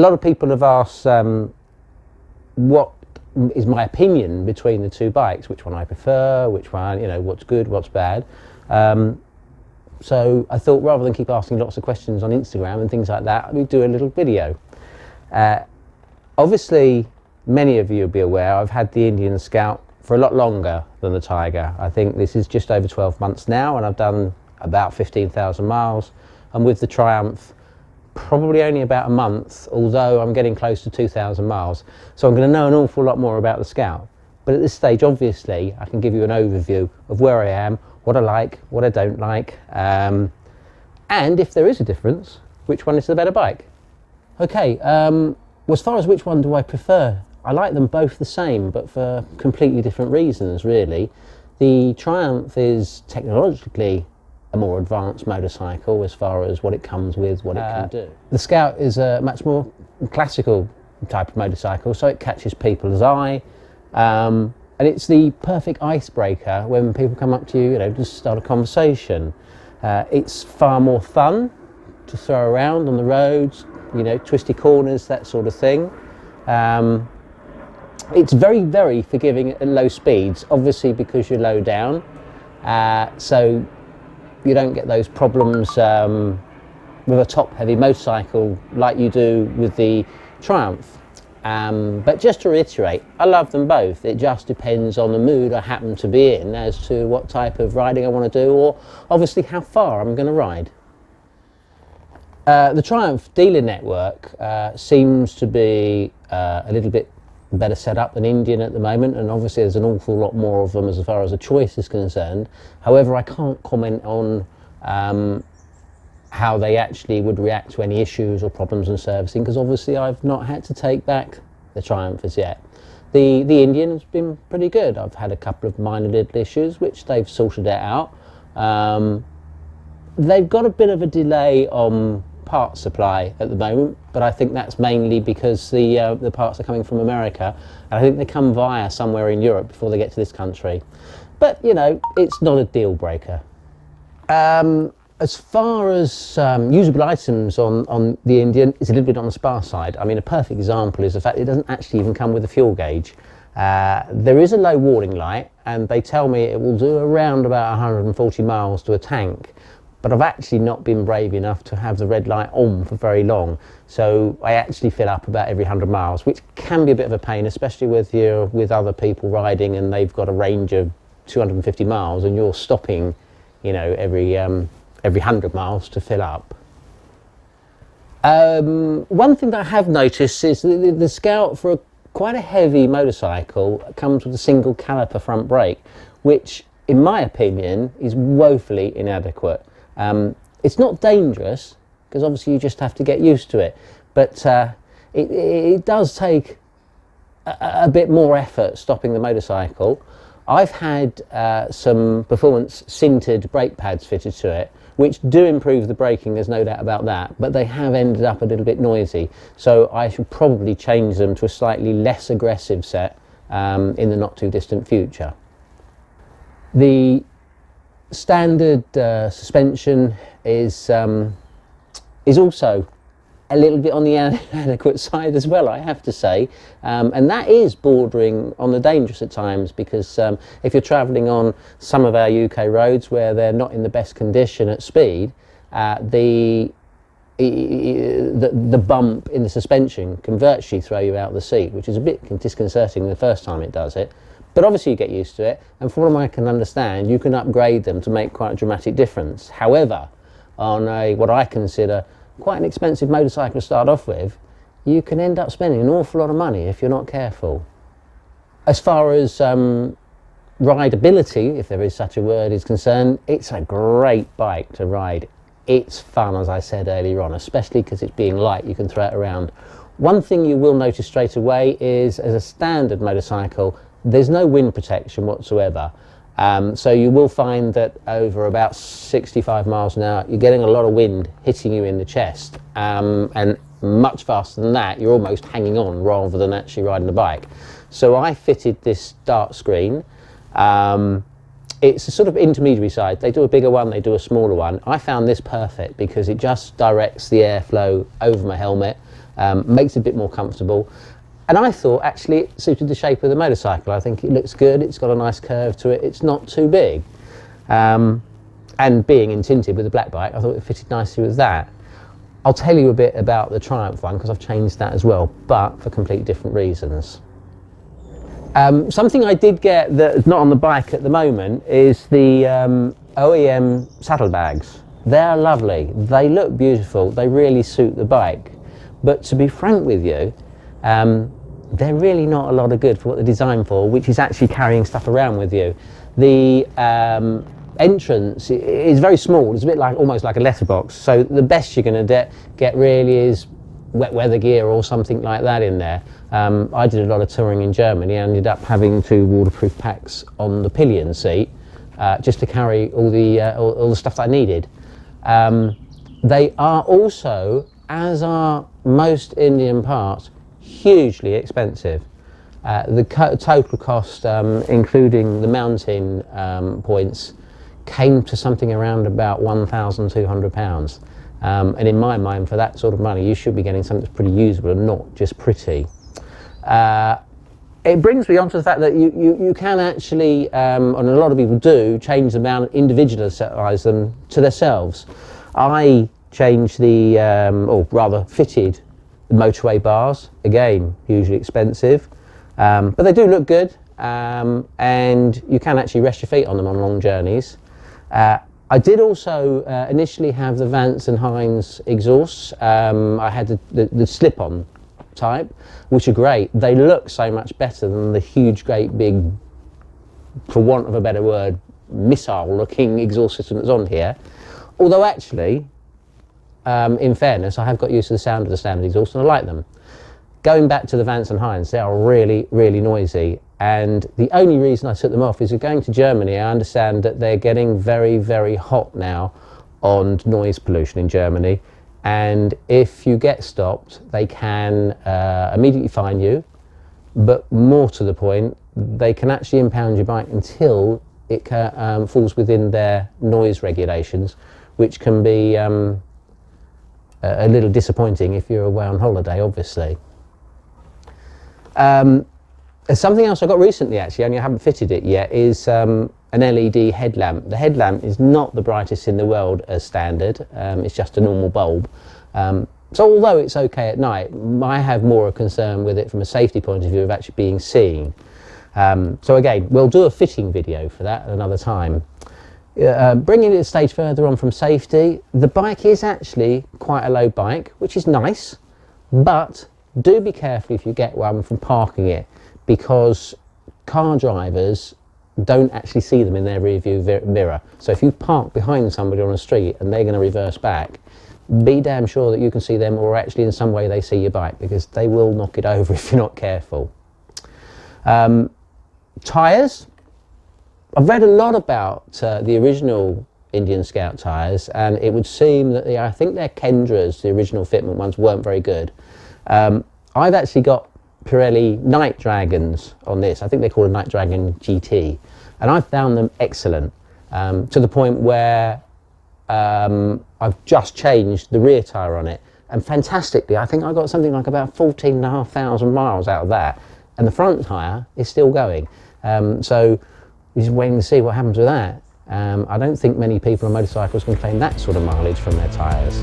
lot of people have asked what is my opinion between the two bikes, which one I prefer, which one, what's good, what's bad. So I thought, rather than keep asking lots of questions on Instagram and things like that, we'd do a little video. Obviously, many of you will be aware I've had the Indian Scout for a lot longer than the Tiger. I think this is just over 12 months now, and I've done about 15,000 miles. And with the Triumph, probably only about a month, although I'm getting close to 2,000 miles. So I'm going to know an awful lot more about the Scout. But at this stage, obviously, I can give you an overview of where I am, what I like, what I don't like, and if there is a difference, which one is the better bike. Okay, as far as which one do I prefer, I like them both the same, but for completely different reasons, really. The Triumph is technologically a more advanced motorcycle as far as what it comes with, what it can do. The Scout is a much more classical type of motorcycle, so it catches people's eye, and it's the perfect icebreaker when people come up to you, just start a conversation. It's far more fun to throw around on the roads, twisty corners, that sort of thing. It's very, very forgiving at low speeds, obviously because you're low down, so you don't get those problems with a top-heavy motorcycle like you do with the Triumph. But just to reiterate, I love them both. It just depends on the mood I happen to be in as to what type of riding I want to do, or obviously how far I'm going to ride. The Triumph dealer network seems to be a little bit better set up than Indian at the moment, and obviously there's an awful lot more of them as far as a choice is concerned. However, I can't comment on how they actually would react to any issues or problems in servicing, because obviously I've not had to take back the Triumph as yet. The Indian has been pretty good. I've had a couple of minor little issues which they've sorted it out. They've got a bit of a delay on parts supply at the moment, but I think that's mainly because the parts are coming from America, and I think they come via somewhere in Europe before they get to this country. But it's not a deal breaker. As far as usable items on the Indian, it's a little bit on the sparse side. I mean, a perfect example is the fact it doesn't actually even come with a fuel gauge. There is a low warning light, and they tell me it will do around about 140 miles to a tank. But I've actually not been brave enough to have the red light on for very long. So I actually fill up about every 100 miles, which can be a bit of a pain, especially with other people riding and they've got a range of 250 miles and you're stopping, every 100 miles to fill up. One thing that I have noticed is the Scout, for quite a heavy motorcycle, comes with a single caliper front brake, which in my opinion is woefully inadequate. It's not dangerous, because obviously you just have to get used to it, but it does take a bit more effort stopping the motorcycle. I've had some performance sintered brake pads fitted to it, which do improve the braking, there's no doubt about that, but they have ended up a little bit noisy, so I should probably change them to a slightly less aggressive set in the not too distant future. The standard suspension is also a little bit on the inadequate side as well, I have to say, and that is bordering on the dangerous at times, because if you're travelling on some of our UK roads where they're not in the best condition at speed, the bump in the suspension can virtually throw you out of the seat, which is a bit disconcerting the first time it does it. But obviously you get used to it, and from what I can understand, you can upgrade them to make quite a dramatic difference. However, on what I consider quite an expensive motorcycle to start off with, you can end up spending an awful lot of money if you're not careful. As far as rideability, if there is such a word, is concerned, it's a great bike to ride. It's fun, as I said earlier on, especially because it's being light, you can throw it around. One thing you will notice straight away is, as a standard motorcycle, there's no wind protection whatsoever. So you will find that over about 65 miles an hour, you're getting a lot of wind hitting you in the chest. And much faster than that, you're almost hanging on rather than actually riding the bike. So I fitted this dart screen. It's a sort of intermediary side. They do a bigger one, they do a smaller one. I found this perfect because it just directs the airflow over my helmet. makes it a bit more comfortable. And I thought actually it suited the shape of the motorcycle. I think it looks good, it's got a nice curve to it, it's not too big. And being in tinted with a black bike, I thought it fitted nicely with that. I'll tell you a bit about the Triumph one because I've changed that as well, but for completely different reasons. Something I did get that's not on the bike at the moment is the OEM saddlebags. They're lovely, they look beautiful, they really suit the bike. But to be frank with you, they're really not a lot of good for what they're designed for, which is actually carrying stuff around with you. The entrance is very small, it's a bit like almost like a letterbox, so the best you're going to get really is wet weather gear or something like that in there. I did a lot of touring in Germany and ended up having 2 waterproof packs on the pillion seat just to carry all the stuff that I needed. They are also, as are most Indian parts, hugely expensive. The total cost, including the mounting points, came to something around about £1,200. And in my mind, for that sort of money, you should be getting something that's pretty usable and not just pretty. It brings me on to the fact that you can actually, and a lot of people do, change them down, individualise them to themselves. I changed or rather fitted the motorway bars, again, hugely expensive, but they do look good, and you can actually rest your feet on them on long journeys. I did also initially have the Vance and Hines exhausts. I had the slip-on type, which are great. They look so much better than the huge, great big, for want of a better word, missile-looking exhaust system that's on here. Although actually, in fairness, I have got used to the sound of the standard exhaust and I like them. Going back to the Vance and Hines, they are really, really noisy. And the only reason I took them off is going to Germany, I understand that they're getting very, very hot now on noise pollution in Germany. And if you get stopped, they can immediately fine you. But more to the point, they can actually impound your bike until it falls within their noise regulations, which can be a little disappointing if you're away on holiday, obviously. Something else I got recently, actually, only I haven't fitted it yet, is an LED headlamp. The headlamp is not the brightest in the world as standard, it's just a normal bulb. So although it's okay at night, I have more a concern with it from a safety point of view of actually being seen. So again, we'll do a fitting video for that at another time. Bringing it a stage further on from safety, the bike is actually quite a low bike, which is nice, but do be careful if you get one from parking it, because car drivers don't actually see them in their rear view mirror. So if you park behind somebody on the street and they're going to reverse back, be damn sure that you can see them, or actually in some way they see your bike, because they will knock it over if you're not careful. Tyres. I've read a lot about the original Indian Scout tyres, and it would seem that I think they're Kendras, the original fitment ones, weren't very good. I've actually got Pirelli Night Dragons on this. I think they're called a Night Dragon GT, and I've found them excellent, to the point where I've just changed the rear tyre on it, and fantastically I think I got something like about 14,500 miles out of that, and the front tyre is still going. So we're just waiting to see what happens with that. I don't think many people on motorcycles can claim that sort of mileage from their tyres.